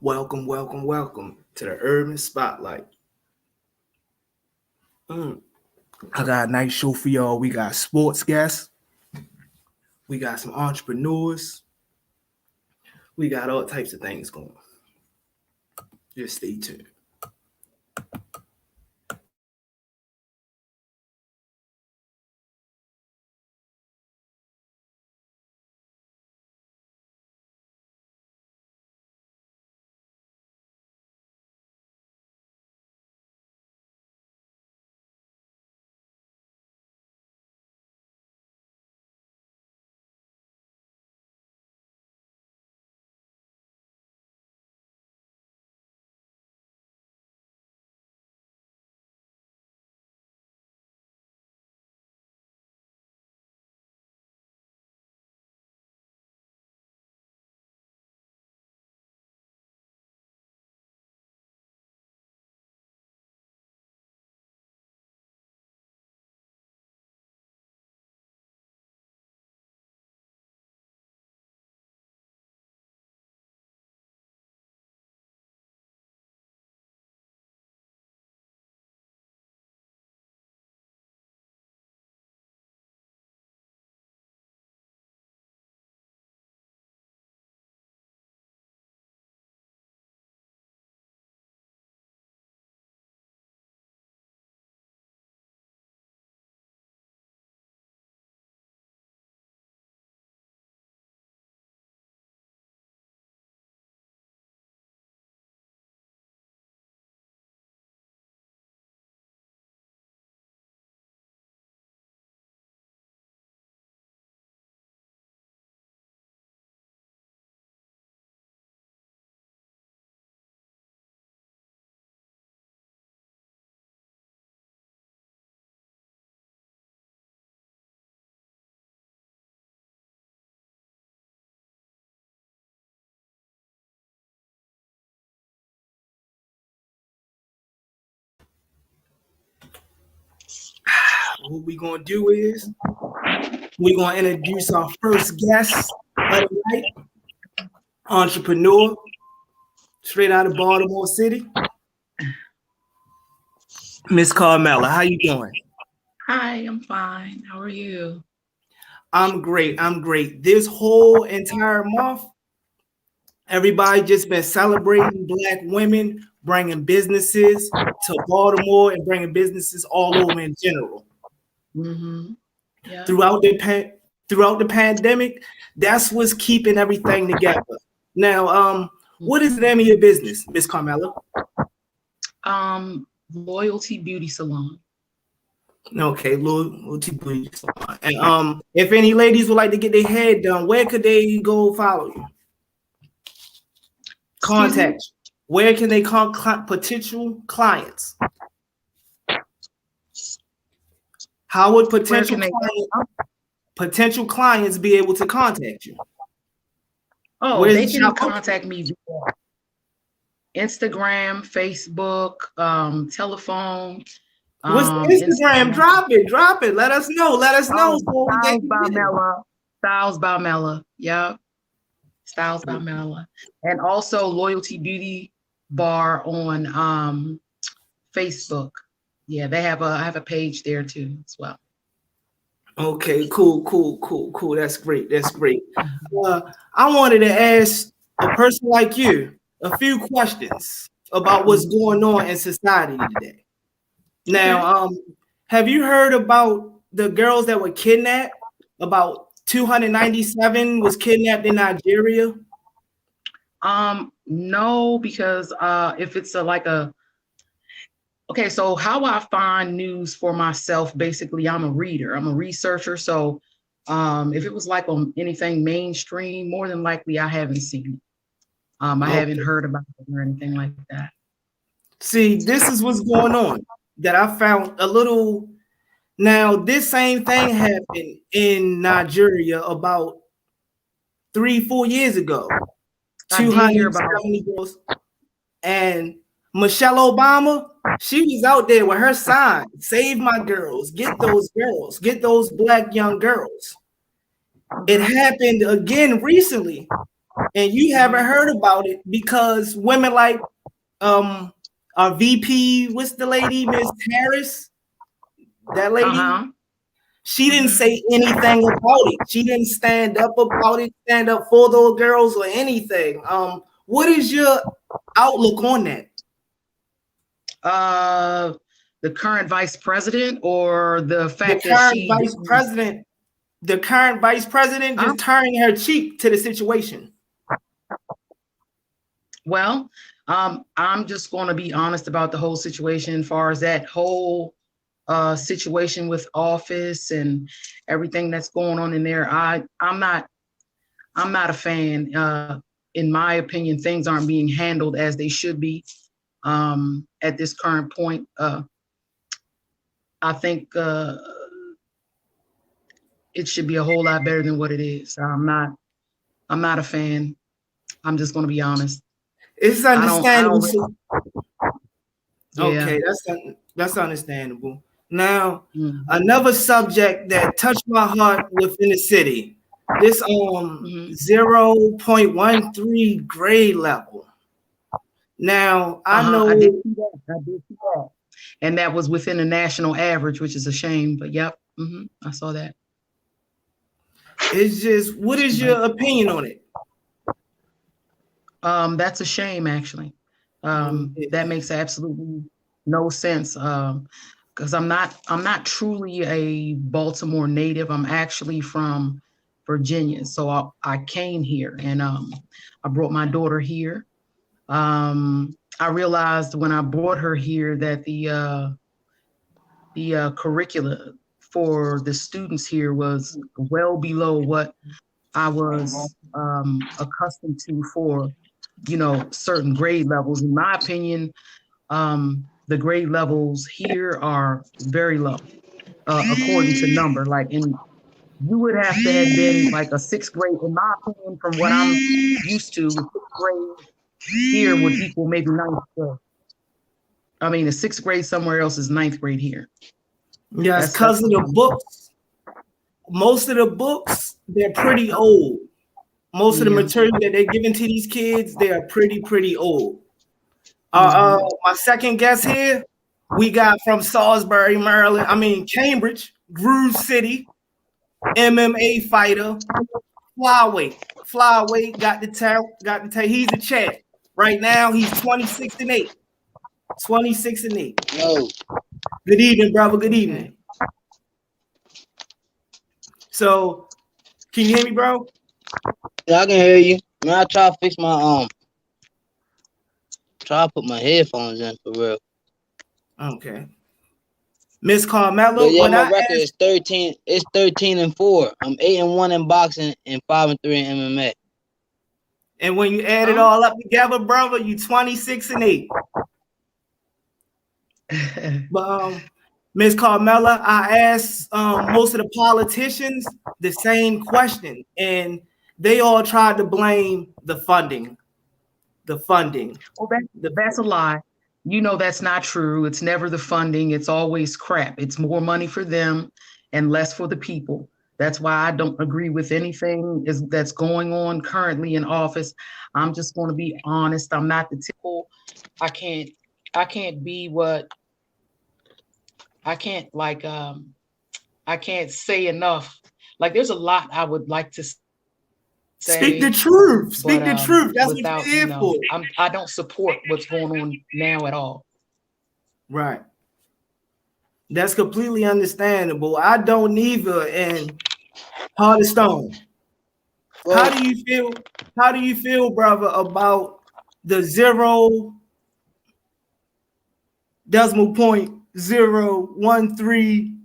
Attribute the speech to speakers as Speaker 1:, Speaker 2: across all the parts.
Speaker 1: Welcome to the Urban Spotlight. I got a nice show for y'all. We got sports guests. We got some entrepreneurs. We got all types of things going. Just stay tuned. What we're going to do is we're going to introduce our first guest of the night, entrepreneur, straight out of Baltimore City, Miss Carmela. How you doing?
Speaker 2: Hi, I'm fine. How are you?
Speaker 1: I'm great. This whole entire month, everybody just been celebrating Black women, bringing businesses to Baltimore and bringing businesses all over in general.
Speaker 2: Mm-hmm. Yeah.
Speaker 1: Throughout the pandemic, that's what's keeping everything together. Now, what is the name of your business, Miss Carmela?
Speaker 2: Loyalty Beauty Salon.
Speaker 1: Okay, Loyalty Beauty Salon. And if any ladies would like to get their hair done, where could they go follow you? Contact you. Where can they call potential clients? How would potential clients be able to contact you?
Speaker 2: Oh, they can contact me via Instagram, Facebook, telephone.
Speaker 1: What's Instagram? Drop it. Let us know.
Speaker 2: Styles by Mela. Yep. Styles by Mela. And also Loyalty Beauty Bar on Facebook. Yeah, I have a page there too as well.
Speaker 1: Okay, cool. That's great. I wanted to ask a person like you a few questions about what's going on in society today. Now, have you heard about the girls that were kidnapped? About 297 was kidnapped in Nigeria.
Speaker 2: No, because if it's okay, so how I find news for myself, basically, I'm a reader, I'm a researcher. So if it was like on anything mainstream, more than likely I haven't seen it. I haven't heard about it or anything like that.
Speaker 1: See, this is what's going on that I found a little. Now, this same thing happened in Nigeria about 3-4 years ago. 270 girls. And Michelle Obama, she was out there with her sign, save my girls, get those Black young girls. It happened again recently and you haven't heard about it because women like our VP, what's the lady, Miss Harris, that lady, she didn't say anything about it. She didn't stand up about it, stand up for those girls or anything. What is your outlook on that?
Speaker 2: The current vice president, or the fact
Speaker 1: The
Speaker 2: that
Speaker 1: current
Speaker 2: she
Speaker 1: vice president, the current vice president just turning her cheek to the situation.
Speaker 2: Well, I'm just going to be honest about the whole situation as far as that whole situation with office and everything that's going on in there. I'm not a fan. In my opinion, things aren't being handled as they should be at this current point. I think it should be a whole lot better than what it is. I'm not a fan. I'm just going to be honest.
Speaker 1: It's understandable.
Speaker 2: Yeah.
Speaker 1: Okay, that's understandable. Now, another subject that touched my heart within the city, this 0.13 grade level. Now, I know
Speaker 2: I did see that. And that was within the national average, which is a shame, but yep, I saw that.
Speaker 1: It's just, what is your opinion on it?
Speaker 2: That's a shame, actually. That makes absolutely no sense. Because I'm not truly a Baltimore native. I'm actually from Virginia. So I came here and I brought my daughter here. I realized when I brought her here that the curricula for the students here was well below what I was accustomed to for, certain grade levels. In my opinion, the grade levels here are very low, according to number. You would have to have been like a sixth grade, in my opinion, from what I'm used to. Sixth grade here would equal maybe ninth grade. I mean, the sixth grade somewhere else is ninth grade here.
Speaker 1: Yes, because of the books. Most of the books, they're pretty old. Most of the material that they're giving to these kids, they are pretty old. My second guest here, we got from Salisbury, Maryland. I mean Cambridge, Groove City, MMA fighter, flyweight. Got the tell. He's a champ right now. He's 26-8. 26-8.
Speaker 3: Yo.
Speaker 1: Good evening, brother. Good evening. So, can you hear me, bro?
Speaker 3: Yeah, I can hear you. Man, I try to fix my try to put my headphones in for real.
Speaker 1: Okay. Miss Carmelo,
Speaker 3: but yeah, my record is 13. It's 13-4. I'm 8-1 in boxing and 5-3 in MMA.
Speaker 1: And when you add it all up together, brother, you 26-8. But Ms. Carmela, I asked most of the politicians the same question, and they all tried to blame the funding.
Speaker 2: Well, that's a lie. That's not true. It's never the funding. It's always crap. It's more money for them and less for the people. That's why I don't agree with anything that's going on currently in office. I'm just going to be honest. I'm not the typical. I can't be what. I can't I can't say enough. Like, there's a lot I would like to say.
Speaker 1: Speak the truth. Speak the truth. That's
Speaker 2: without,
Speaker 1: what you're here for.
Speaker 2: I don't support what's going on now at all.
Speaker 1: Right. That's completely understandable. I don't either. And Heart of Stone. Well, how do you feel, brother, about the 0.013?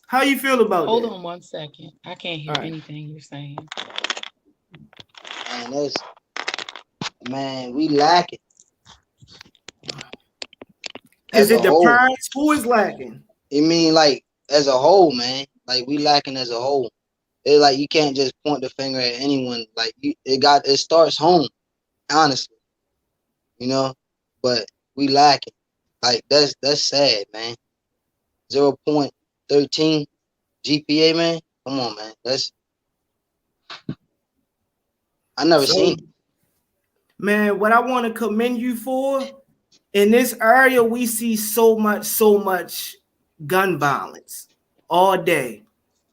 Speaker 1: How you feel about
Speaker 2: Hold
Speaker 1: that?
Speaker 2: on 1 second. I can't hear anything you're saying.
Speaker 3: Man, we lacking.
Speaker 1: Is it the parents? Who is lacking?
Speaker 3: You mean like as a whole, man? Like we lacking as a whole. It's like you can't just point the finger at anyone. Like it starts home, honestly. But we lacking. Like that's sad, man. 0.13 GPA, man. Come on, man. I never
Speaker 1: So,
Speaker 3: seen it.
Speaker 1: man, what I want to commend you for, in this area, we see so much gun violence all day.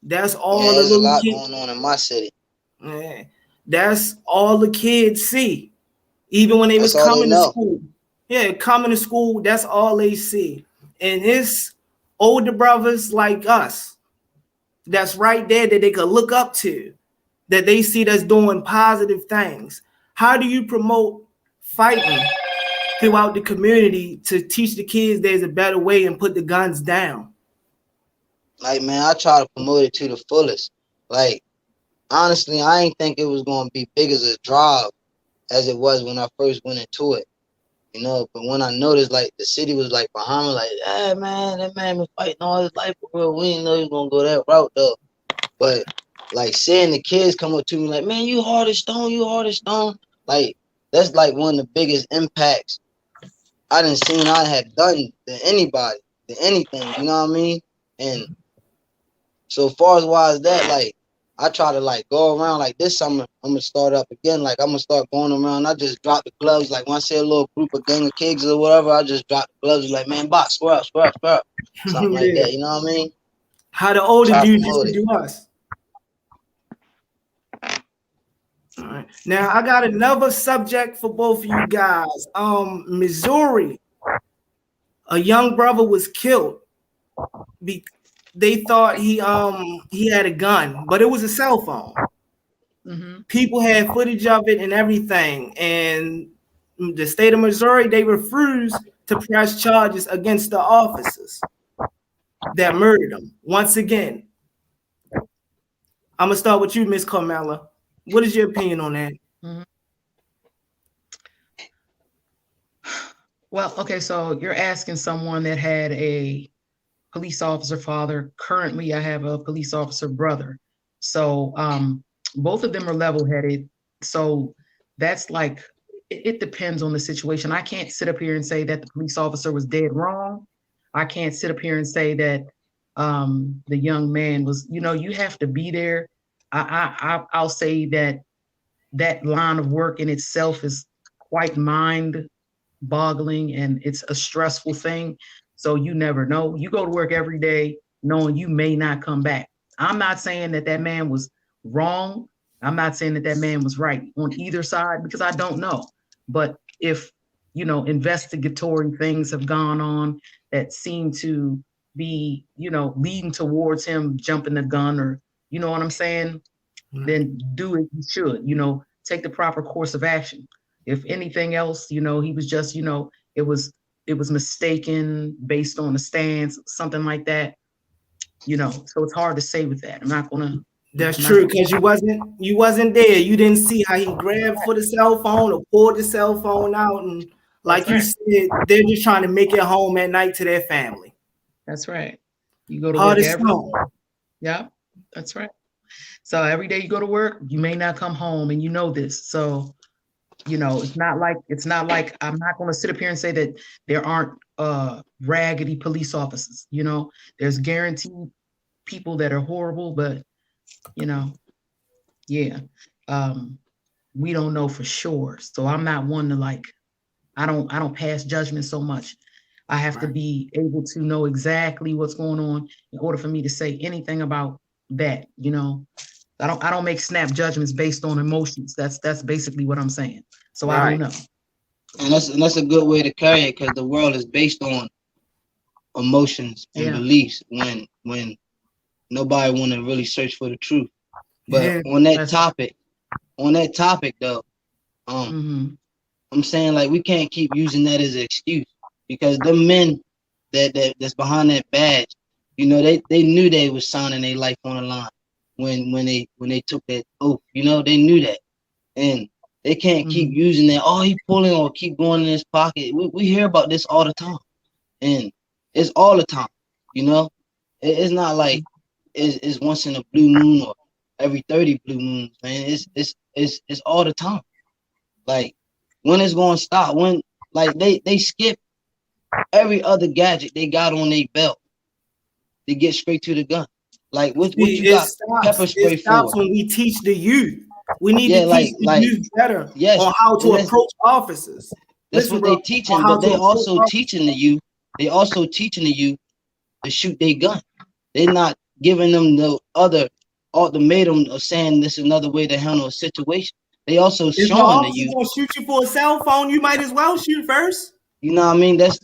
Speaker 1: That's
Speaker 3: Yeah,
Speaker 1: all the
Speaker 3: there's a
Speaker 1: little
Speaker 3: lot
Speaker 1: kids.
Speaker 3: going on in my city.
Speaker 1: That's all the kids see. Even when they was
Speaker 3: That's all they
Speaker 1: coming to
Speaker 3: know.
Speaker 1: school. Yeah, coming to school, that's all they see. And it's older brothers like us that's right there that they could look up to, that they see that's doing positive things. How do you promote fighting throughout the community to teach the kids there's a better way and put the guns down?
Speaker 3: Like, man, I try to promote it to the fullest. Like, honestly, I ain't think it was gonna be big as a drive as it was when I first went into it. You know, but when I noticed like the city was like behind me, like, hey man, that man been fighting all his life for real. We didn't know he was gonna go that route though. But like seeing the kids come up to me like, man, you hard as stone, you hard as stone. Like that's like one of the biggest impacts I didn't seen I had done to anybody, to anything, you know what I mean? And so far as why is that, like I try to like go around like this summer, I'm gonna start up again. Like I'm gonna start going around. I just drop the gloves. Like when I see a little group of gang of kids or whatever, I just drop the gloves. Like, man, box, square up, square up, square up. Something like
Speaker 1: Yeah.
Speaker 3: that. You know what I mean?
Speaker 1: How the older
Speaker 3: Try to
Speaker 1: dudes used
Speaker 3: promote
Speaker 1: to
Speaker 3: it.
Speaker 1: do us. All right. Now I got another subject for both of you guys. Missouri, a young brother was killed. They thought he had a gun, but it was a cell phone.
Speaker 2: Mm-hmm.
Speaker 1: People had footage of it and everything, and the state of Missouri, they refused to press charges against the officers that murdered him. Once again, I'm gonna start with you, Miss Carmela. What is your opinion on that?
Speaker 2: Mm-hmm. Well, okay, so you're asking someone that had a police officer father. Currently, I have a police officer brother. So both of them are level-headed. So that's like, it depends on the situation. I can't sit up here and say that the police officer was dead wrong. I can't sit up here and say that the young man was, you have to be there. I'll say that that line of work in itself is quite mind boggling and it's a stressful thing. So you never know. You go to work every day knowing you may not come back. I'm not saying that that man was wrong. I'm not saying that that man was right on either side because I don't know. But if, investigatory things have gone on that seem to be, leading towards him jumping the gun or, you know what I'm saying? Then do it you should, take the proper course of action. If anything else, he was just, it was mistaken based on a stance, something like that, so it's hard to say with that.
Speaker 1: That's true, because you wasn't there. You didn't see how he grabbed for the cell phone or pulled the cell phone out, and like you said, they're just trying to make it home at night to their family.
Speaker 2: That's right. You go to
Speaker 1: Hard
Speaker 2: work
Speaker 1: as
Speaker 2: every
Speaker 1: stone.
Speaker 2: day. Yeah, that's right. So every day you go to work, you may not come home, and you know this. So, it's not like I'm not going to sit up here and say that there aren't raggedy police officers. There's guaranteed people that are horrible, but yeah, we don't know for sure. So I'm not one to like. I don't pass judgment so much. I have to be able to know exactly what's going on in order for me to say anything about that. I don't make snap judgments based on emotions. That's basically what I'm saying. So I don't know.
Speaker 3: And that's a good way to carry it because the world is based on emotions and beliefs when nobody want to really search for the truth. But on that topic though, I'm saying like we can't keep using that as an excuse because the men that's behind that badge, they knew they was signing their life on the line when they took that oath. They knew that, and they can't keep using that. Oh, he pulling or keep going in his pocket. We hear about this all the time, and it's all the time. It's not like it's once in a blue moon or every 30 blue moons, man. It's all the time. Like when it's gonna stop? When like they skip every other gadget they got on their belt to get straight to the gun. Like what you got pepper spray
Speaker 1: It stops
Speaker 3: for?
Speaker 1: when we teach the youth. We need to teach the youth better on how to approach officers.
Speaker 3: That's what they're teaching, but they also teaching the youth. They also teaching the youth to shoot their gun. They're not giving them the other ultimatum of saying this is another way to handle a situation. They also showing the youth.
Speaker 1: If gonna shoot you for a cell phone, you might as well shoot first.
Speaker 3: You know what I mean? That's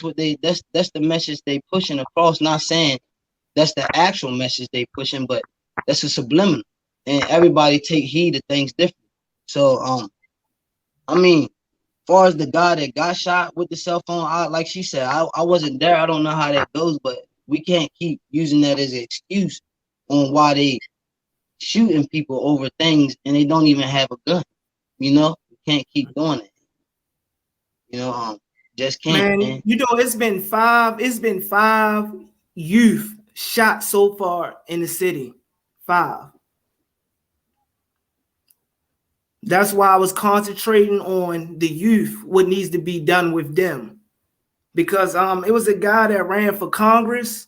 Speaker 3: what that's the message they pushing across. Not saying that's the actual message they pushing, but that's a subliminal. And everybody take heed of things different. So I mean, far as the guy that got shot with the cell phone, like she said, I wasn't there. I don't know how that goes, but we can't keep using that as an excuse on why they shooting people over things and they don't even have a gun. You know, we can't keep doing it. You know, just can't. Man,
Speaker 1: you know, it's been five youth shot so far in the city. 5. That's why I was concentrating on the youth, what needs to be done with them. Because it was a guy that ran for Congress,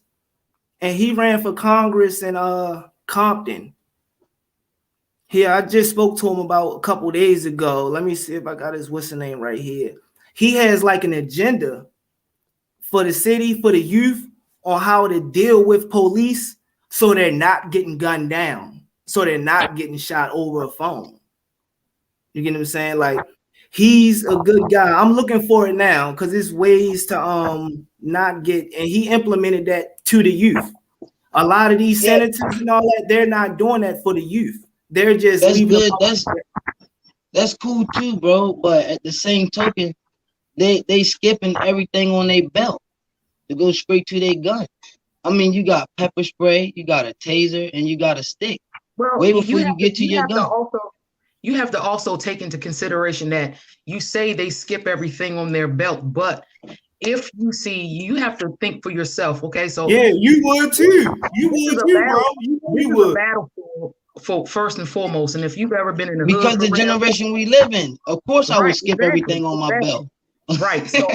Speaker 1: and he ran for Congress in Compton. I just spoke to him about a couple days ago. Let me see if I got his what's the name right here. He has like an agenda for the city, for the youth, on how to deal with police so they're not getting gunned down, so they're not getting shot over a phone. You get what I'm saying? Like, he's a good guy. I'm looking for it now because it's ways to not get, and he implemented that to the youth. A lot of these senators and all that, they're not doing that for the youth. They're just leaving.
Speaker 3: That's cool too, bro. But at the same token, they skipping everything on their belt to go straight to their gun. I mean, you got pepper spray, you got a taser, and you got a stick.
Speaker 2: Well,
Speaker 3: way before you get to your gun.
Speaker 2: You have to also take into consideration that you say they skip everything on their belt, but if you see, you have to think for yourself. Okay, so
Speaker 1: yeah, you would too. You would too, bro. You would.
Speaker 2: For first and foremost, and if you've ever been in the
Speaker 3: because the generation we live in, of course, I would skip everything on my belt.
Speaker 2: Right. So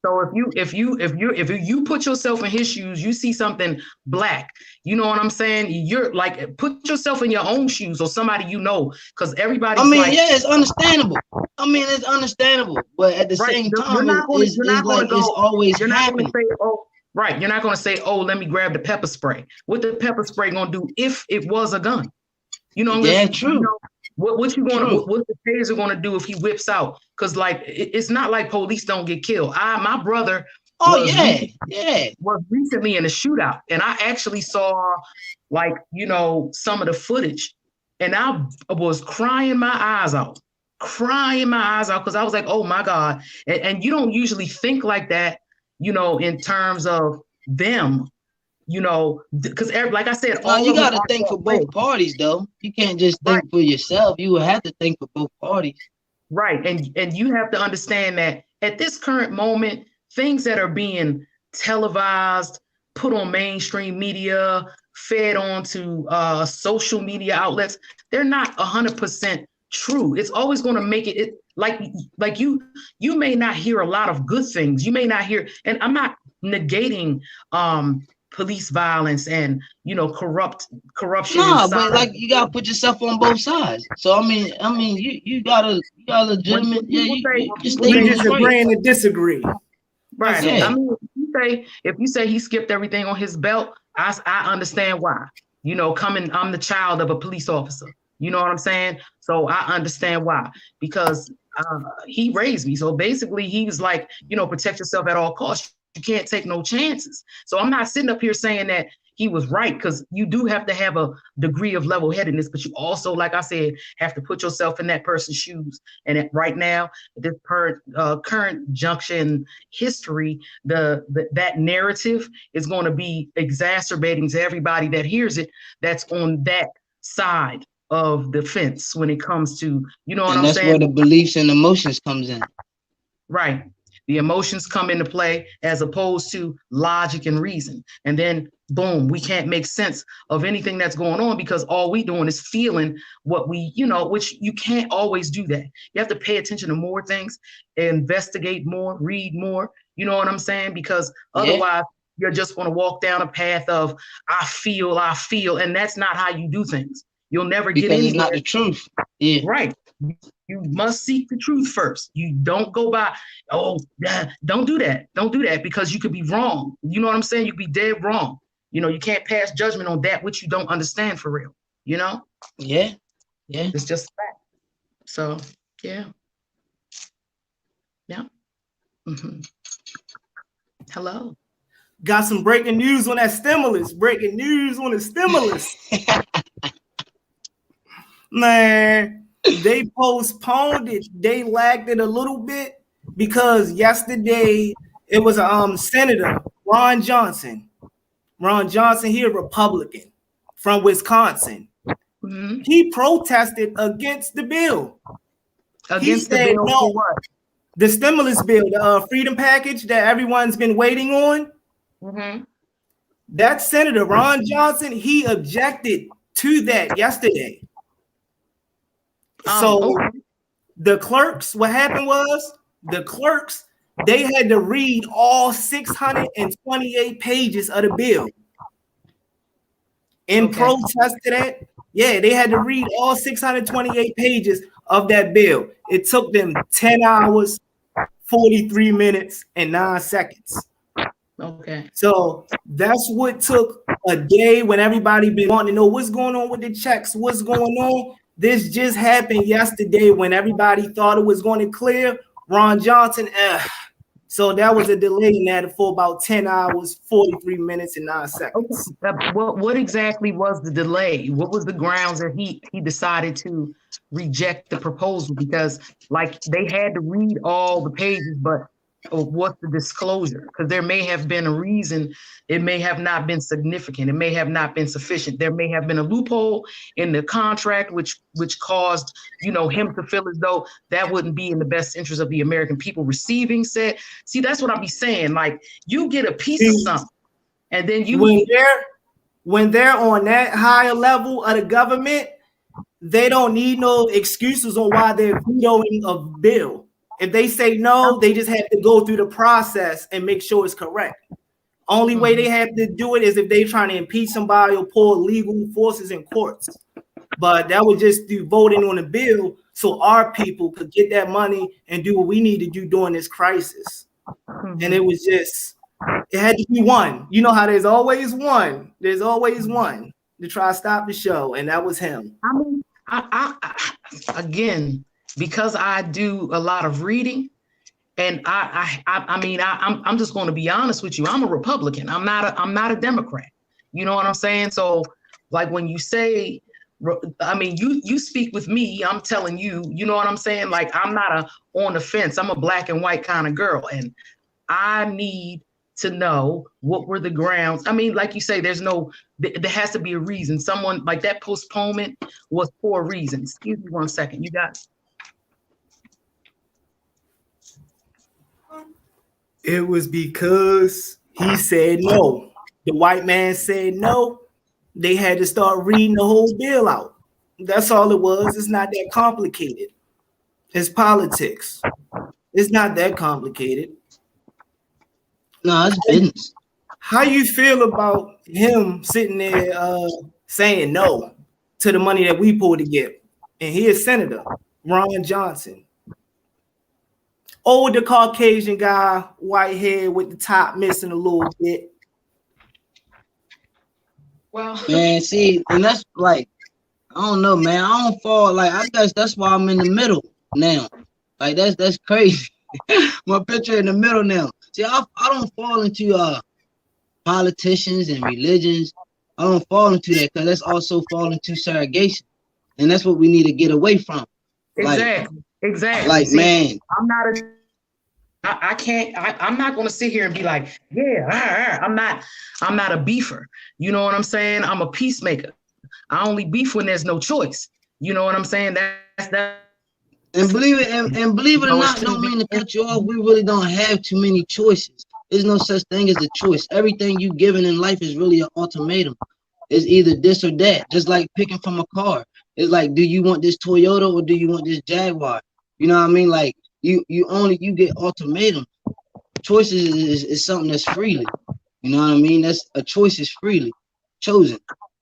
Speaker 2: So if you put yourself in his shoes, you see something black, you know what I'm saying? You're like, put yourself in your own shoes or somebody you know, because everybody.
Speaker 3: It's understandable. It's understandable, but at the same time, it's always happening.
Speaker 2: Right. You're not going to say, oh, let me grab the pepper spray. What the pepper spray going to do if it was a gun? You know,
Speaker 3: true.
Speaker 2: You know, what you going to, what the taser going to do if he whips out? Because like, it's not like police don't get killed. My brother was recently in a shootout, and I actually saw like, you know, some of the footage, and I was crying my eyes out because I was like, oh my God. And you don't usually think like that, you know, in terms of them. You know, because like I said,
Speaker 3: you got to think for both parties, though. You can't just think for yourself. You have to think for both parties.
Speaker 2: Right. And you have to understand that at this current moment, things that are being televised, put on mainstream media, fed onto social media outlets, they're not 100% true. It's always going to make it like you may not hear a lot of good things. You may not hear, and I'm not negating police violence and, you know, corruption.
Speaker 3: No, but like, you gotta put yourself on both sides. So you gotta legitimate.
Speaker 1: We just agreeing to disagree.
Speaker 2: Right. Yeah. I mean, if you say he skipped everything on his belt, I understand why. You know, I'm the child of a police officer. You know what I'm saying? So I understand why, because he raised me. So basically, he was like, you know, protect yourself at all costs. You can't take no chances. So I'm not sitting up here saying that he was right, because you do have to have a degree of level-headedness, but you also, like I said, have to put yourself in that person's shoes. And right now, this current junction history, that narrative is going to be exacerbating to everybody that hears it, that's on that side of the fence when it comes to, you know what I'm saying?
Speaker 3: And that's where the beliefs and emotions comes in.
Speaker 2: Right. The emotions come into play as opposed to logic and reason. And then, boom, we can't make sense of anything that's going on because all we doing is feeling what we, you know, which you can't always do that. You have to pay attention to more things, investigate more, read more. You know what I'm saying? Because otherwise, you're just going to walk down a path of, I feel, and that's not how you do things. You'll never get anywhere.
Speaker 3: Because it's not the truth. Yeah.
Speaker 2: Right. You must seek the truth first. You don't go by, oh, yeah, don't do that. Don't do that because you could be wrong. You know what I'm saying? You could be dead wrong. You know, you can't pass judgment on that which you don't understand for real. You know?
Speaker 3: Yeah. Yeah.
Speaker 2: It's just fact. So, yeah. Yeah. Mm-hmm. Hello.
Speaker 1: Got some breaking news on that stimulus. Breaking news on the stimulus. Man, they postponed it. They lagged it a little bit because yesterday it was a senator, Ron Johnson. Ron Johnson, he a Republican from Wisconsin.
Speaker 2: Mm-hmm.
Speaker 1: He protested against the bill.
Speaker 2: Against
Speaker 1: he
Speaker 2: the
Speaker 1: said
Speaker 2: bill
Speaker 1: no.
Speaker 2: for what?
Speaker 1: The stimulus bill, the freedom package that everyone's been waiting on.
Speaker 2: Mm-hmm.
Speaker 1: That Senator Ron Johnson, he objected to that yesterday. So
Speaker 2: Okay.
Speaker 1: the clerks, what happened was the clerks, they had to read all 628 pages of the bill. In protest to that, yeah, they had to read all 628 pages of that bill. It took them 10 hours, 43 minutes, and 9 seconds.
Speaker 2: Okay.
Speaker 1: So that's what took a day when everybody been wanting to know what's going on with the checks, what's going on. This just happened yesterday when everybody thought it was going to clear. Ron Johnson, so that was a delay in that for about 10 hours, 43 minutes, and 9 seconds.
Speaker 2: Okay. What exactly was the delay? What was the grounds that he decided to reject the proposal? Because like they had to read all the pages, but what's the disclosure? Because there may have been a reason. It may have not been significant. It may have not been sufficient. There may have been a loophole in the contract which caused, you know, him to feel as though that wouldn't be in the best interest of the American people receiving said. See, that's what I be saying. Like you get a piece of something, and then you
Speaker 1: when they're on that higher level of the government, they don't need no excuses on why they're vetoing a bill. If they say no, they just have to go through the process and make sure it's correct. Only way they have to do it is if they're trying to impeach somebody or pull legal forces in courts. But that would just do voting on a bill so our people could get that money and do what we need to do during this crisis. And it was just, it had to be one. You know how there's always one. There's always one to try to stop the show, and that was him.
Speaker 2: I mean, I again, because I do a lot of reading, and I'm just going to be honest with you. I'm a Republican. I'm not a Democrat. You know what I'm saying? So, like when you say, I mean, you speak with me. I'm telling you. You know what I'm saying? Like I'm not on the fence. I'm a black and white kind of girl, and I need to know what were the grounds. I mean, like you say, there has to be a reason. Someone like that postponement was for a reason. Excuse me 1 second. You got.
Speaker 1: It was because he said no. The white man said no. They had to start reading the whole bill out. That's all it was. It's not that complicated. It's politics. It's not that complicated.
Speaker 3: No, it's business.
Speaker 1: How you feel about him sitting there saying no to the money that we pulled to get? And he is Senator Ron Johnson. Older Caucasian guy, white hair with the top missing a little bit.
Speaker 2: Well,
Speaker 3: man, see, and that's like, I don't know, man. I don't fall like I guess that's why I'm in the middle now. Like that's crazy. My picture in the middle now. See, I don't fall into politicians and religions. I don't fall into that because that's also fall into surrogation, and that's what we need to get away from.
Speaker 2: Exactly.
Speaker 3: Like, see, man,
Speaker 2: I can't. I'm not going to sit here and be like, yeah, I'm not a beefer. You know what I'm saying? I'm a peacemaker. I only beef when there's no choice. You know what I'm saying? That's that.
Speaker 3: And believe it or not, don't mean to cut you off. We really don't have too many choices. There's no such thing as a choice. Everything you given in life is really an ultimatum. It's either this or that. Just like picking from a car. It's like, do you want this Toyota or do you want this Jaguar? You know what I mean? Like you get ultimatum. Choices is something that's freely. You know what I mean? That's a choice is freely chosen.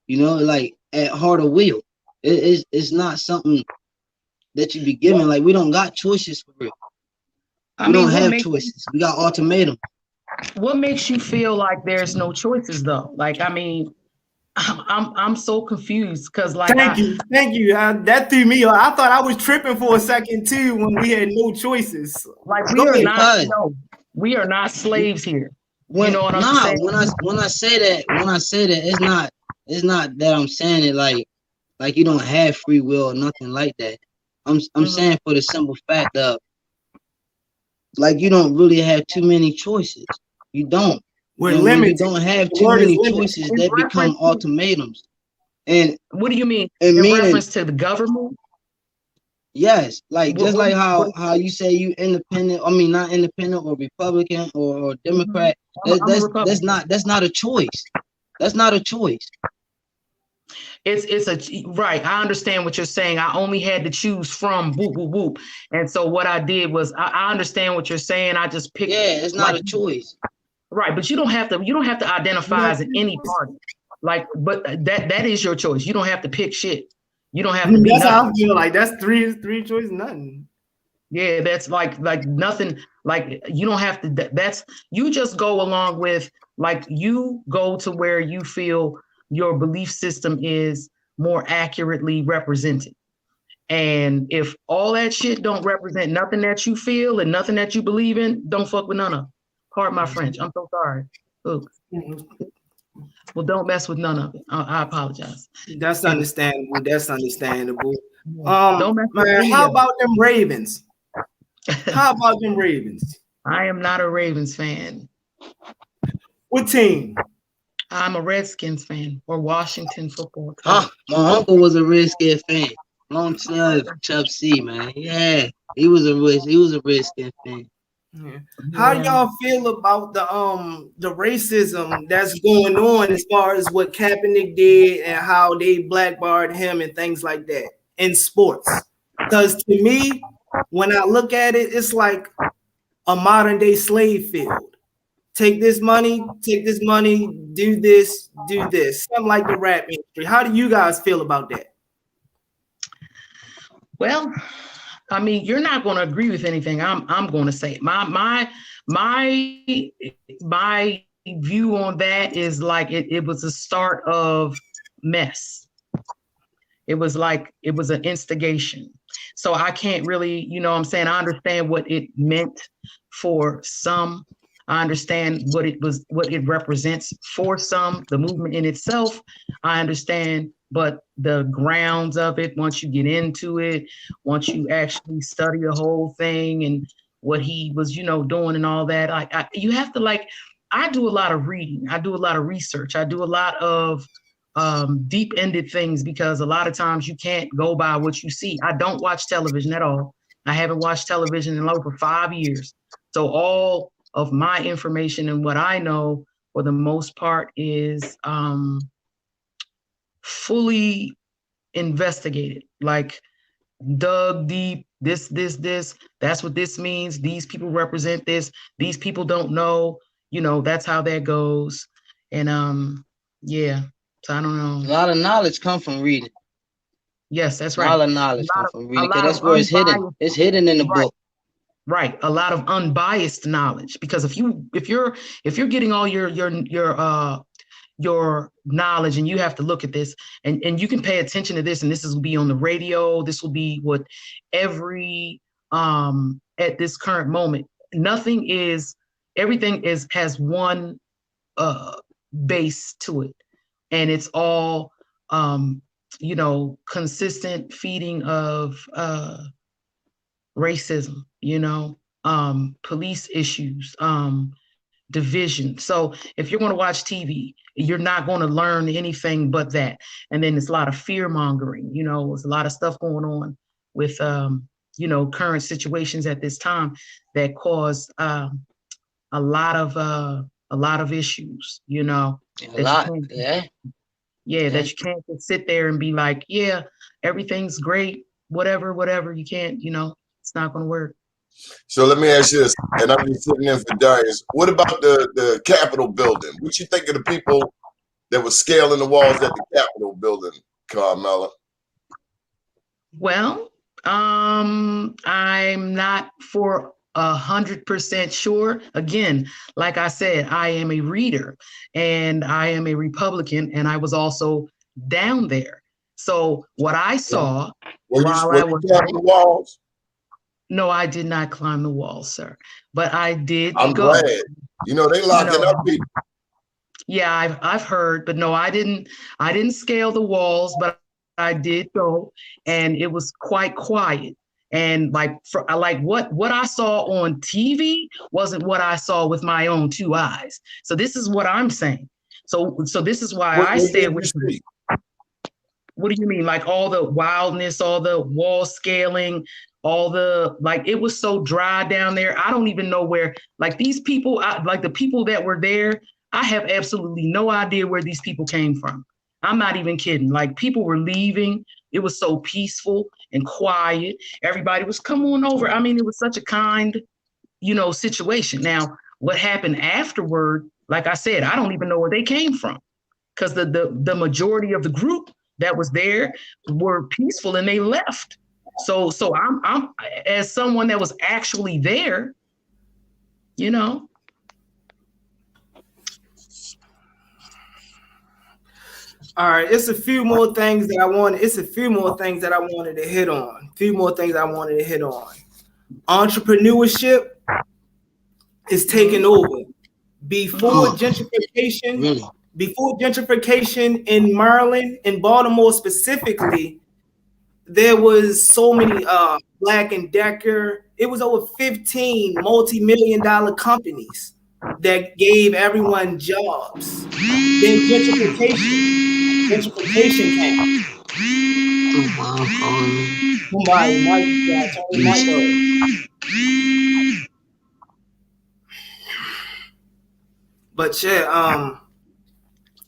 Speaker 3: You know, like at heart or will. It's not something that you be given. Like, we don't got choices for real. We don't have choices. We got ultimatum.
Speaker 2: What makes you feel like there's no choices though? Like, I mean, I'm so confused because like
Speaker 1: thank you. That threw me off. I thought I was tripping for a second too when we had no choices.
Speaker 2: Like we are not slaves here. You know what I'm saying?
Speaker 3: When I say that, it's not that I'm saying it like you don't have free will or nothing like that. I'm saying for the simple fact of like you don't really have too many choices. You don't.
Speaker 1: We're
Speaker 3: and
Speaker 1: limited.
Speaker 3: When you don't have too many choices, that become ultimatums. And
Speaker 2: what do you mean?
Speaker 3: In
Speaker 2: reference to the government?
Speaker 3: Yes, like just like how you say you independent. I mean, not independent or Republican or Democrat. That's not a choice. That's not a choice.
Speaker 2: It's a right. I understand what you're saying. I only had to choose from whoop whoop whoop, and so what I did was I understand what you're saying. I just picked.
Speaker 3: Yeah, it's not a choice.
Speaker 2: Right, but you don't have to identify as any party. Like, but that is your choice. You don't have to pick shit. You don't have to be.
Speaker 1: That's how I feel. Like that's three choices, nothing.
Speaker 2: Yeah, that's like nothing. Like you don't have to. That's you just go along with like you go to where you feel your belief system is more accurately represented. And if all that shit don't represent nothing that you feel and nothing that you believe in, don't fuck with none of them. Pardon my French. I'm so sorry. Ooh. Well, don't mess with none of it. I apologize.
Speaker 1: That's understandable. Don't mess
Speaker 2: with
Speaker 1: man, how about them Ravens? How about them Ravens?
Speaker 2: I am not a Ravens fan.
Speaker 1: What team?
Speaker 2: I'm a Redskins fan or Washington football
Speaker 3: team. My uncle was a Redskins fan. Long time, Chubb C, man. Yeah, he was a Redskins fan.
Speaker 1: Yeah. How y'all feel about the racism that's going on as far as what Kaepernick did and how they blackballed him and things like that in sports? Because to me, when I look at it, it's like a modern day slave field. Take this money, do this, something like the rap industry. How do you guys feel about that?
Speaker 2: Well, I mean, you're not going to agree with anything I'm going to say. My view on that is like it was a start of mess. It was an instigation. So I can't really, you know what I'm saying? I understand what it meant for some. I understand what it represents for some, the movement in itself. I understand, but the grounds of it, once you get into it, once you actually study the whole thing and what he was, you know, doing and all that, you have to I do a lot of reading. I do a lot of research. I do a lot of deep-ended things because a lot of times you can't go by what you see. I don't watch television at all. I haven't watched television in over 5 years. So all of my information and what I know for the most part is fully investigated, like dug deep, this, that's what this means. These people represent this. These people don't know, you know, that's how that goes. And yeah, so I don't know.
Speaker 3: A lot of knowledge come from reading.
Speaker 2: Yes, that's right.
Speaker 3: A lot of knowledge come from reading because that's where it's hidden. It's hidden in the book.
Speaker 2: Right, a lot of unbiased knowledge because if you're getting all your knowledge and you have to look at this and you can pay attention to this and this will be on the radio, this will be what every at this current moment, everything has one base to it, and it's all you know, consistent feeding of racism, you know, police issues, division. So if you're going to watch TV, you're not going to learn anything but that. And then there's a lot of fear mongering, you know, there's a lot of stuff going on with, you know, current situations at this time that cause a lot of issues, you know. That you can't just sit there and be like, yeah, everything's great, whatever. You can't, you know. It's not going to work.
Speaker 4: So let me ask you this, and I'm just sitting in for Darius. What about the Capitol building? What you think of the people that were scaling the walls at the Capitol building, Carmela?
Speaker 2: Well, I'm not for 100% sure. Again, like I said, I am a reader and I am a Republican, and I was also down there. So what I saw while
Speaker 4: were
Speaker 2: I
Speaker 4: you
Speaker 2: was
Speaker 4: climbing the walls?
Speaker 2: no, I did not climb the wall, sir, but I did
Speaker 4: I'm
Speaker 2: go.
Speaker 4: glad. You know, they
Speaker 2: You
Speaker 4: locking
Speaker 2: know,
Speaker 4: up people.
Speaker 2: yeah, I've heard, but no, I didn't. I didn't scale the walls, but I did go, and it was quite quiet. And like what I saw on TV wasn't what I saw with my own two eyes. So this is what I'm saying. So this is why I
Speaker 4: What
Speaker 2: said
Speaker 4: did you
Speaker 2: with
Speaker 4: see?
Speaker 2: what do you mean? Like all the wildness, all the wall scaling, all the like it was so dry down there. I don't even know where like these people, like the people that were there, I have absolutely no idea where these people came from. I'm not even kidding. Like people were leaving. It was so peaceful and quiet. Everybody was come on over. I mean, it was such a kind, situation. Now, what happened afterward, like I said, I don't even know where they came from because the majority of the group that was there were peaceful and they left. So I'm as someone that was actually there, you know.
Speaker 1: All right, it's a few more things that I wanted. It's a few more things that I wanted to hit on. A few more things I wanted to hit on. Entrepreneurship is taking over. Before
Speaker 3: Oh,
Speaker 1: gentrification,
Speaker 3: really?
Speaker 1: before gentrification in Maryland, in Baltimore specifically, there was so many Black and Decker. It was over 15 multi-million-dollar companies that gave everyone jobs. Then gentrification came.
Speaker 3: Oh, wow, calling
Speaker 1: Somebody might turn the mic on. But yeah,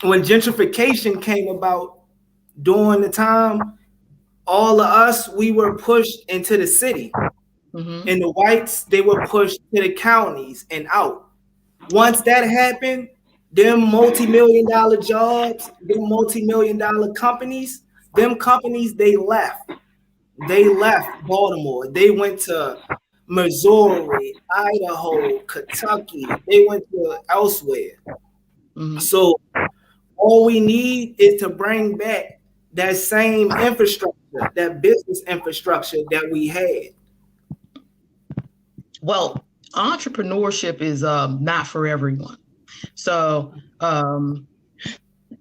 Speaker 1: when gentrification came about during the time, all of us, we were pushed into the city.
Speaker 2: Mm-hmm.
Speaker 1: And the whites, they were pushed to the counties and out. Once that happened, them multi-million-dollar jobs, them multi-million-dollar companies, them companies, they left. They left Baltimore. They went to Missouri, Idaho, Kentucky. They went to elsewhere.
Speaker 2: Mm-hmm.
Speaker 1: So all we need is to bring back that same infrastructure, that business infrastructure that we had.
Speaker 2: Well, entrepreneurship is not for everyone. So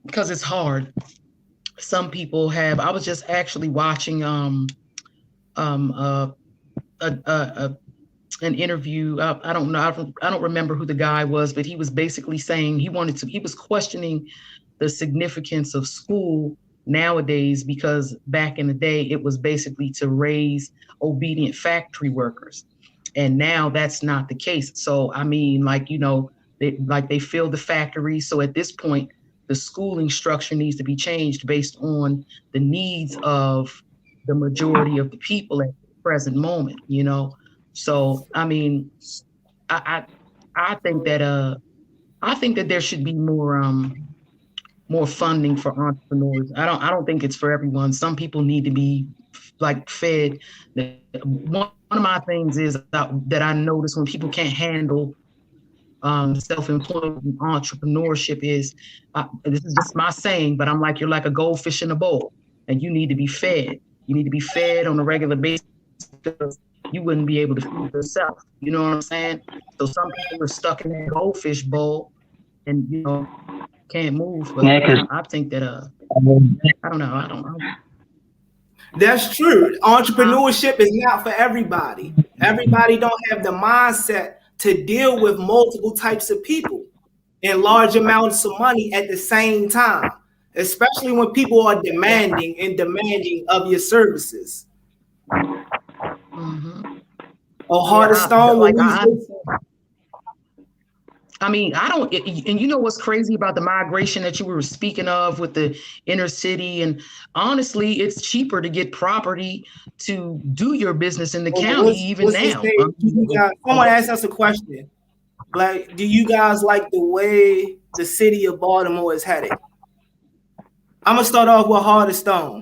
Speaker 2: because it's hard. Some people have. I was just actually watching um uh, a an interview. I don't know. I don't remember who the guy was, but he was basically saying he was questioning the significance of school nowadays because back in the day, it was basically to raise obedient factory workers. And now that's not the case. So, I mean, they fill the factory. So at this point, the schooling structure needs to be changed based on the needs of the majority of the people at the present moment. So I mean, I I think that there should be more funding for entrepreneurs. I don't think it's for everyone. Some people need to be like fed. One of my things is that I notice when people can't handle self-employment and entrepreneurship is this is just my saying, but I'm like you're like a goldfish in a bowl, and you need to be fed. You need to be fed on a regular basis because you wouldn't be able to feed yourself. You know what I'm saying? So some people are stuck in that goldfish bowl and can't move. But
Speaker 3: yeah, because
Speaker 2: I think that I don't know. I don't know.
Speaker 1: That's true. Entrepreneurship is not for everybody. Everybody don't have the mindset to deal with multiple types of people and large amounts of money at the same time, especially when people are demanding of your services.
Speaker 2: Mm-hmm.
Speaker 1: Or Heart of
Speaker 2: Yeah,
Speaker 1: Stone, when
Speaker 2: like
Speaker 1: we
Speaker 2: I mean, I don't, and you know what's crazy about the migration that you were speaking of with the inner city? And honestly, it's cheaper to get property to do your business in the county even
Speaker 1: what's this
Speaker 2: now.
Speaker 1: thing? Do you guys, someone asked us a question. Like, do you guys like the way the city of Baltimore is headed? I'm gonna start off with Heart of Stone.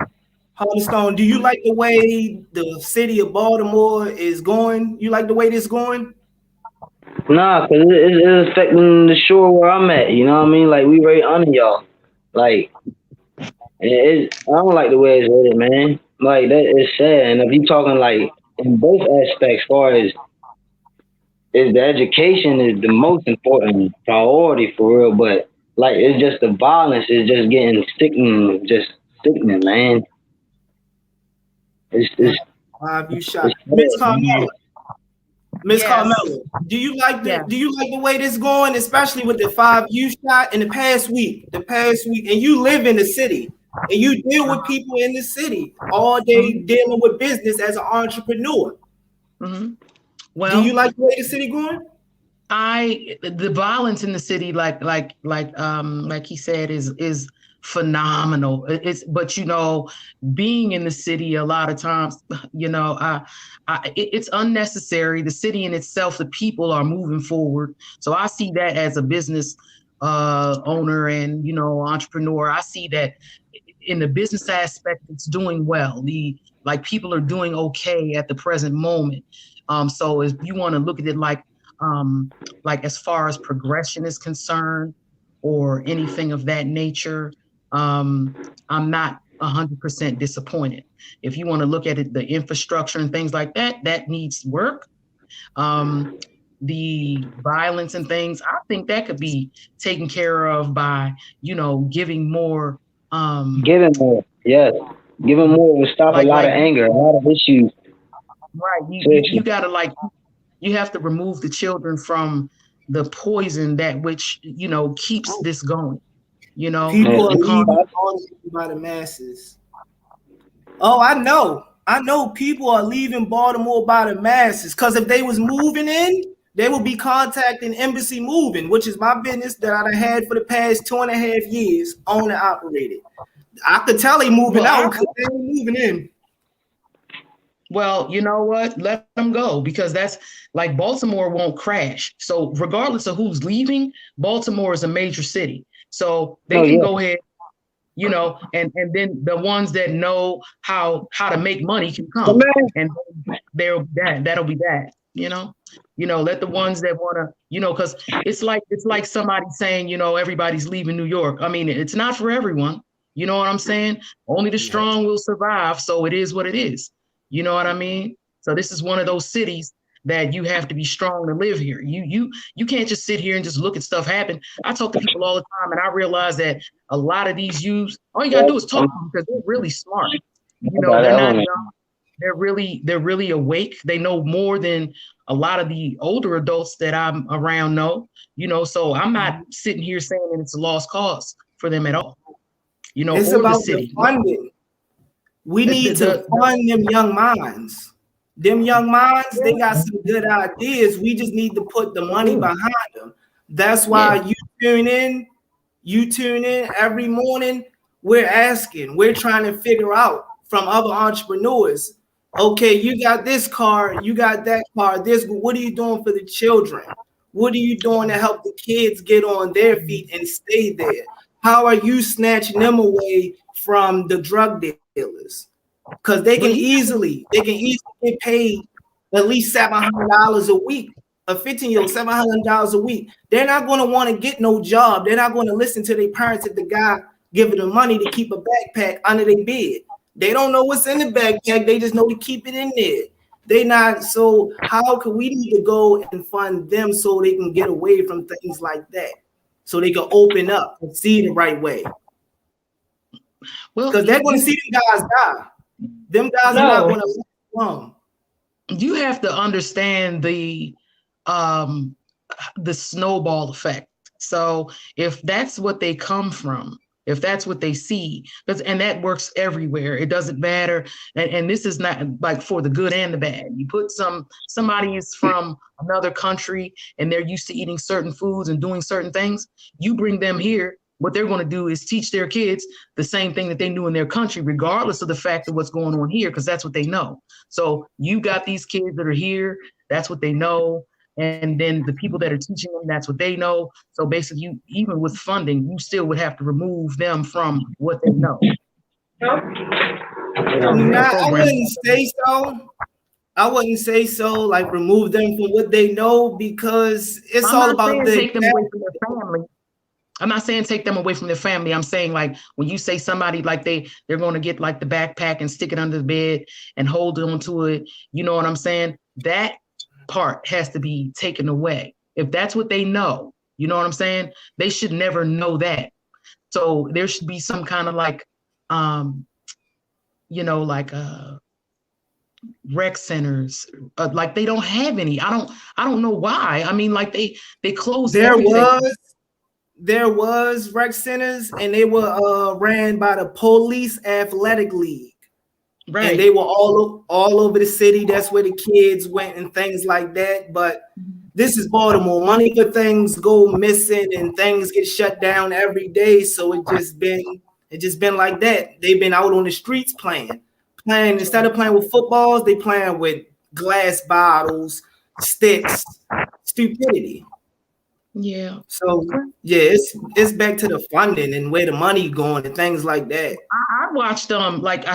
Speaker 1: Stone, do you like the way the city of Baltimore is going? You like the way this going?
Speaker 5: Nah, cause it's affecting the shore where I'm at. You know what I mean? Like we right under y'all. Like I don't like the way it's headed, man. Like that is sad. And if you talking like in both aspects, far as is the education is the most important priority for real, but like it's just the violence is just getting sickening, man. It's
Speaker 1: You shot
Speaker 5: it's
Speaker 1: Miss
Speaker 5: sad, man.
Speaker 1: Carmella. Miss
Speaker 2: Yes.
Speaker 1: Carmella, do you like
Speaker 2: Yeah.
Speaker 1: the way this going, especially with the 5 you shot in the past week? And you live in the city and you deal with people in the city all day
Speaker 2: Mhm.
Speaker 1: dealing with business as an entrepreneur.
Speaker 2: Mhm.
Speaker 1: Do you
Speaker 2: Well,
Speaker 1: like the way the city going?
Speaker 2: the violence in the city, like he said, is phenomenal. It's but being in the city a lot of times, it's unnecessary. The city in itself, the people are moving forward. So I see that as a business owner and entrepreneur. I see that in the business aspect, it's doing well. People are doing okay at the present moment. So if you want to look at it like as far as progression is concerned or anything of that nature, I'm not 100% disappointed. If you want to look at it, the infrastructure and things like that needs work. The violence and things, I think that could be taken care of by, giving more.
Speaker 5: Giving more, yes. Giving more will stop a
Speaker 2: like
Speaker 5: lot of
Speaker 2: like
Speaker 5: anger, a lot of issues.
Speaker 2: right, you
Speaker 5: Seriously.
Speaker 2: gotta you have to remove the children from the poison that which keeps this going.
Speaker 1: People are
Speaker 2: And
Speaker 1: leaving by the masses. Oh, I know. I know people are leaving Baltimore by the masses because if they was moving in, they would be contacting Embassy Moving, which is my business that I've had for the past 2.5 years, owned and operated. I could tell they moving out because they ain't moving in.
Speaker 2: Well, you know what? Let them go because that's like Baltimore won't crash. So regardless of who's leaving, Baltimore is a major city. So they
Speaker 5: Oh
Speaker 2: can
Speaker 5: yeah.
Speaker 2: go ahead, and then the ones that know how to make money can
Speaker 5: The
Speaker 2: come,
Speaker 5: man.
Speaker 2: and that'll be that. Let the ones that want to, because it's like somebody saying, everybody's leaving New York. I mean, it's not for everyone. You know what I'm saying? Only the strong will survive. So it is what it is. You know what I mean? So this is one of those cities that you have to be strong to live here. You can't just sit here and just look at stuff happen. I talk to people all the time, and I realize that a lot of these youths, all you gotta do is talk to them because they're really smart. They're not young. They're really awake. They know more than a lot of the older adults that I'm around know. So I'm not sitting here saying that it's a lost cause for them at all.
Speaker 1: It's
Speaker 2: Or the
Speaker 1: about the
Speaker 2: city.
Speaker 1: funding. We need to
Speaker 2: The
Speaker 1: fund them young minds. Them young minds, they got some good ideas. We just need to put the money behind them. That's why you tune in every morning. We're trying to figure out from other entrepreneurs. Okay, you got this car, you got that car. What are you doing for the children? What are you doing to help the kids get on their feet and stay there? How are you snatching them away from the drug dealers? Because they can easily get paid at least $700 a week. A 15-year-old, $700 a week. They're not going to want to get no job. They're not going to listen to their parents if the guy giving them money to keep a backpack under their bed. They don't know what's in the backpack. They just know to keep it in there. They not. So how can we need to go and fund them so they can get away from things like that? So they can open up and see the right way.
Speaker 2: well,
Speaker 1: Because they're going to see them guys die. Them guys are not going to live long.
Speaker 2: you have to understand the snowball effect. So if that's what they come from, if that's what they see, and that works everywhere, it doesn't matter. And this is not like for the good and the bad. You put somebody is from another country and they're used to eating certain foods and doing certain things. You bring them here. What they're going to do is teach their kids the same thing that they knew in their country, regardless of the fact of what's going on here, because that's what they know. So you got these kids that are here. That's what they know. And then the people that are teaching them, that's what they know. So basically, even with funding, you still would have to remove them from what they know.
Speaker 1: I wouldn't say so. I wouldn't say so. Like remove them from what they know because it's
Speaker 2: I'm
Speaker 1: all
Speaker 2: not
Speaker 1: about
Speaker 2: saying
Speaker 1: the.
Speaker 2: take them away from their family. I'm not saying take them away from their family. I'm saying like when you say somebody like they're going to get like the backpack and stick it under the bed and hold on to it. You know what I'm saying? That part has to be taken away. If that's what they know, you know what I'm saying? They should never know that. So there should be some kind of like, you know, like rec centers. Like they don't have any. I don't know why. I mean, like they closed everything.
Speaker 1: There was rec centers, and they were ran by the Police Athletic League,
Speaker 2: right?
Speaker 1: And they were all over the city. That's where the kids went and things like that. But this is Baltimore. Money for things go missing, and things get shut down every day. So it just been like that. They've been out on the streets playing instead of playing with footballs. They playing with glass bottles, sticks, stupidity.
Speaker 2: Yeah.
Speaker 1: So yeah, it's back to the funding and where the money going and things like that.
Speaker 2: I watched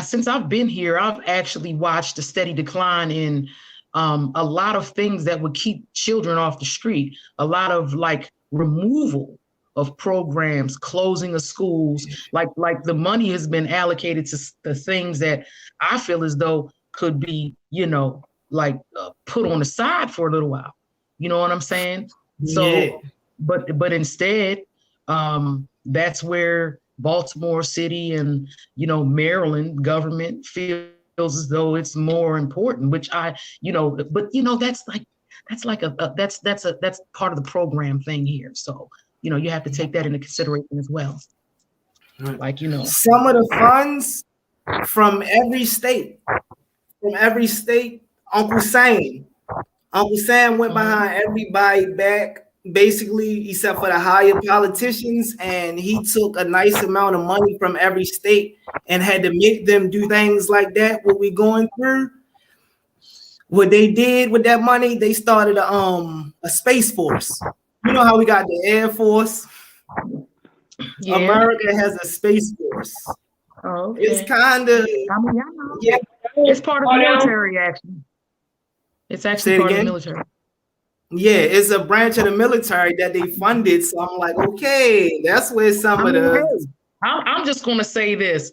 Speaker 2: since I've been here, I've actually watched a steady decline in a lot of things that would keep children off the street. A lot of like removal of programs, closing of schools. Like the money has been allocated to the things that I feel as though could be, you know, like put on the side for a little while. You know what I'm saying? So,
Speaker 1: yeah.
Speaker 2: but instead, that's where Baltimore City and, you know, Maryland government feels as though it's more important, which that's part of the program thing here. So, you know, you have to take that into consideration as well. Like, you know,
Speaker 1: some of the funds from every state, Uncle Sam went behind everybody back, basically, except for the higher politicians, and he took a nice amount of money from every state and had to make them do things like that. What we going through, what they did with that money, they started a space force. You know how we got the Air Force? Yeah. America has a space force.
Speaker 2: Oh, okay.
Speaker 1: It's kind of
Speaker 2: it's part of the military, actually. It's actually part of the military.
Speaker 1: Yeah, it's a branch of the military that they funded. So I'm like, okay, that's where
Speaker 2: I'm just gonna say this.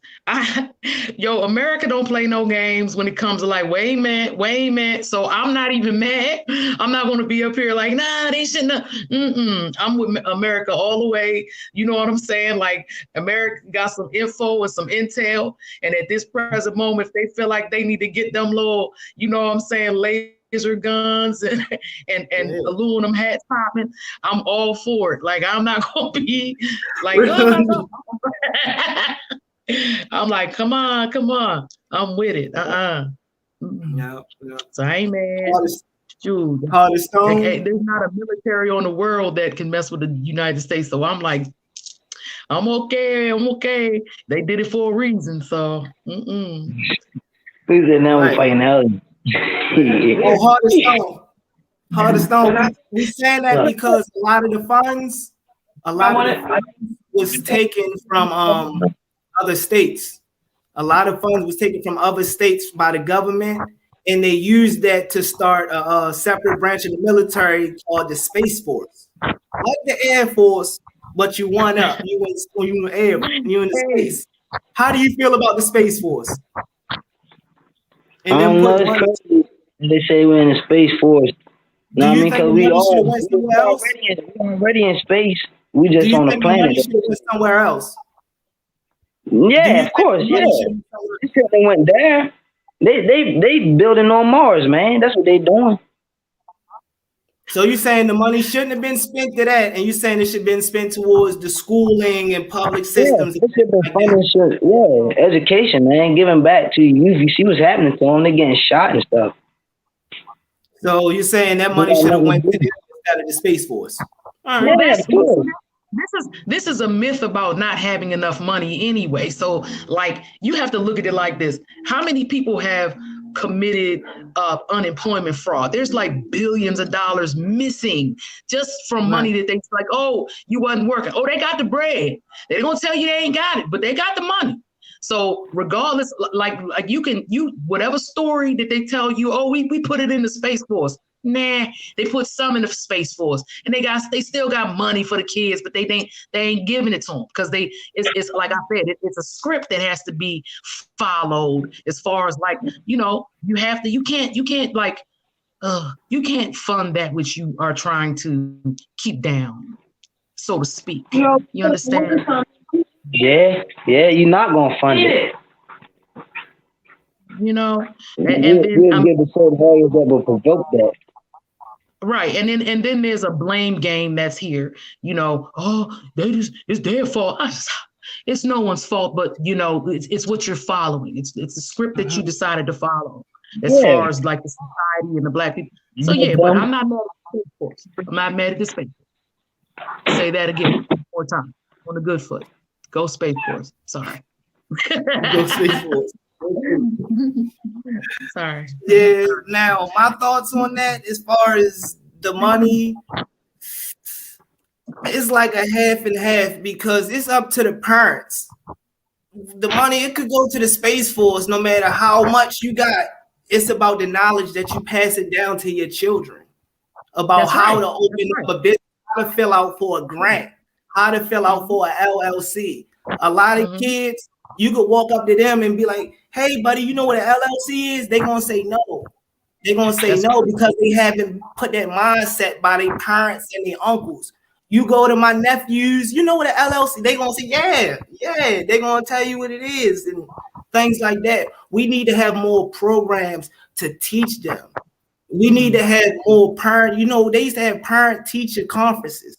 Speaker 2: America don't play no games when it comes to like, wait a minute. So I'm not even mad. I'm not gonna be up here like, nah, they shouldn't have. I'm with America all the way. You know what I'm saying? Like, America got some info and some intel, and at this present moment, if they feel like they need to get them little, you know what I'm saying, laser guns and aluminum hats popping, I'm all for it. Like, I'm not gonna be like, I'm like, come on, I'm with it.
Speaker 1: Yeah.
Speaker 2: So I ain't mad. Dude, there's not a military on the world that can mess with the United States. So I'm like, I'm okay. They did it for a reason. So
Speaker 5: who's it now? We're fighting hell.
Speaker 1: Hard as stone. We saying that because a lot of the funds was taken from other states. A lot of funds was taken from other states by the government, and they used that to start a separate branch of the military called the Space Force, like the Air Force, but you one up. You in the space. How do you feel about the Space Force?
Speaker 5: And then they say we're in the Space Force. No, I mean, because we already in space. We just on the planet.
Speaker 1: Should have went somewhere else.
Speaker 5: Yeah, of course. Yeah, they went there. They building on Mars, man. That's what they doing.
Speaker 1: So you're saying the money shouldn't have been spent to that, and you're saying it should have been spent towards the schooling and public systems.
Speaker 5: Education, man, giving back to youth. You see what's happening to them? They're getting shot and stuff.
Speaker 1: So you're saying that money should have went to instead of the Space Force?
Speaker 2: All right. This is a myth about not having enough money anyway. So, like, you have to look at it like this. How many people have committed unemployment fraud? There's like billions of dollars missing just from money that they like, oh, you wasn't working. Oh, they got the bread. They're going to tell you they ain't got it, but they got the money. So regardless, like you whatever story that they tell you, oh, we put it in the Space Force. Nah, they put some in the Space Force, and they still got money for the kids, but they ain't giving it to them because it's like I said, it's a script that has to be followed as far as like, you can't like you can't fund that which you are trying to keep down, so to speak. You understand?
Speaker 5: Yeah, you're not gonna fund it.
Speaker 2: And then
Speaker 5: we'll give the certain areas that will provoke that.
Speaker 2: Right. And then there's a blame game that's here, oh, it's their fault. It's no one's fault, but it's what you're following. It's the script that you decided to follow as far as like the society and the black people. So yeah, but I'm not mad at the Space Force. I'm not mad at the Space Force. Say that again one more time on the good foot. Go Space Force. Sorry.
Speaker 1: Go Space Force.
Speaker 2: Sorry.
Speaker 1: Yeah. Now, my thoughts on that, as far as the money, it's like a half and half because it's up to the parents. The money, it could go to the Space Force no matter how much you got. It's about the knowledge that you pass it down to your children about how to open up a business, how to fill out for a grant, how to fill out for an LLC. A lot of kids, you could walk up to them and be like, hey, buddy, you know what an LLC is? They're going to say no. They're going to say no because they haven't put that mindset by their parents and their uncles. You go to my nephews, you know what an LLC, they're going to say, yeah. They're going to tell you what it is and things like that. We need to have more programs to teach them. We need to have more parent, they used to have parent-teacher conferences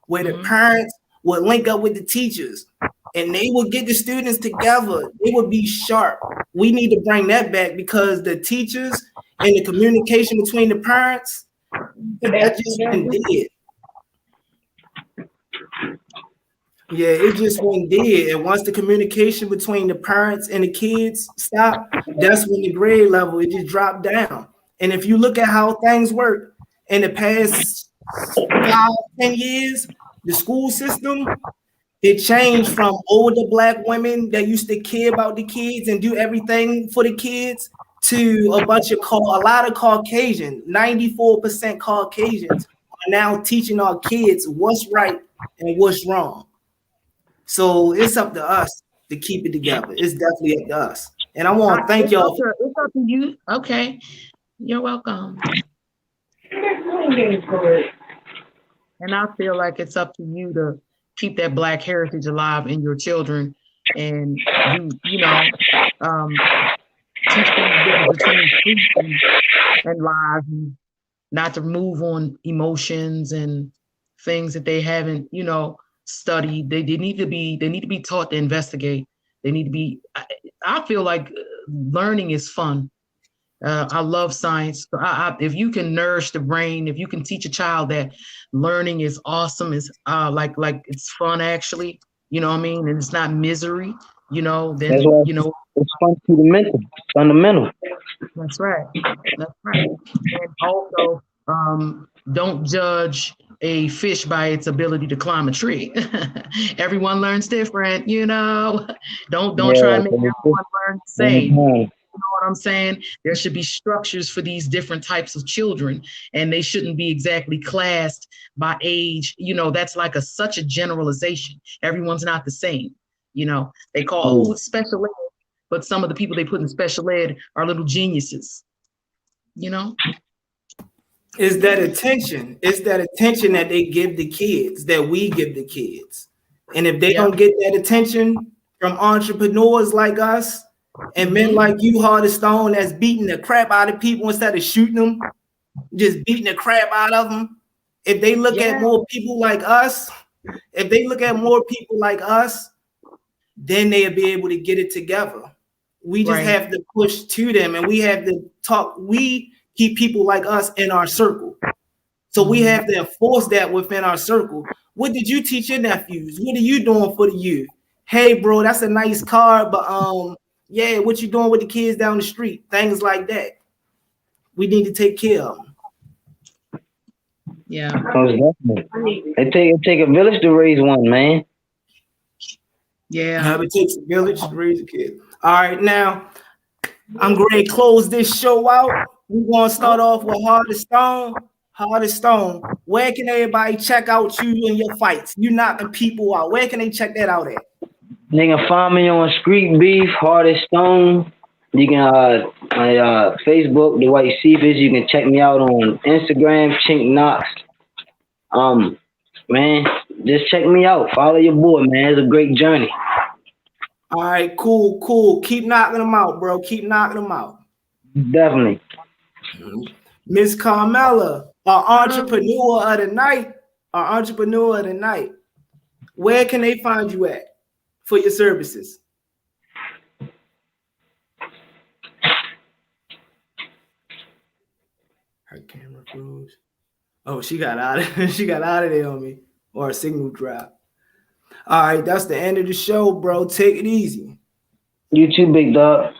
Speaker 1: where the parents would link up with the teachers and they would get the students together. They would be sharp. We need to bring that back because the teachers and the communication between the parents, that just went dead. Yeah, it just went dead. And once the communication between the parents and the kids stopped, that's when the grade level, it just dropped down. And if you look at how things work in the past 5-10 years, the school system, it changed from older black women that used to care about the kids and do everything for the kids to a lot of Caucasian, 94% Caucasians are now teaching our kids what's right and what's wrong. So it's up to us to keep it together. It's definitely up to us. And I want to thank y'all.
Speaker 2: It's up to you. Okay. You're welcome. And I feel like it's up to you to keep that Black heritage alive in your children and teach them the difference between truth and lies, and not to move on emotions and things that they haven't, studied. They need to be taught to investigate. They need to be, I feel like learning is fun. I love science. If you can nourish the brain, if you can teach a child that learning is awesome, is like it's fun actually, you know what I mean? And it's not misery, then
Speaker 5: it's fundamental.
Speaker 2: That's right. And also, don't judge a fish by its ability to climb a tree. Everyone learns different, Don't try and make everyone learn the same. You know what I'm saying? There should be structures for these different types of children, and they shouldn't be exactly classed by age. That's like such a generalization. Everyone's not the same. They call it's special ed, but some of the people they put in special ed are little geniuses.
Speaker 1: It's that attention. It's that attention that they give the kids, that we give the kids. And if they don't get that attention from entrepreneurs like us, and men like you, Hard as Stone, that's beating the crap out of people instead of shooting them, just beating the crap out of them. If they look at more people like us, then they'll be able to get it together. We just have to push to them, and we have to talk. We keep people like us in our circle. So we have to enforce that within our circle. What did you teach your nephews? What are you doing for the youth? Hey, bro, that's a nice car, but what you doing with the kids down the street? Things like that. We need to take care of them.
Speaker 5: Yeah. It take a village to raise one, man.
Speaker 2: Yeah.
Speaker 1: It takes a village to raise a kid. All right, now I'm going to close this show out. We're going to start off with Heart of Stone. Heart of Stone. Where can everybody check out you and your fights? You knocking people out. Where can they check that out at?
Speaker 5: They can find me on Street Beef, Heart of Stone. You can my Facebook, The White Cephas. You can check me out on Instagram, Chink Knox. Man, just check me out. Follow your boy, man. It's a great journey.
Speaker 1: All right, cool. Keep knocking them out, bro. Keep knocking them out.
Speaker 5: Definitely.
Speaker 1: Miss Carmela, our entrepreneur of the night. Where can they find you at for your services? Her camera froze. Oh, she got out of there on me, or a signal drop. All right, that's the end of the show, bro. Take it easy.
Speaker 5: You too, big dog.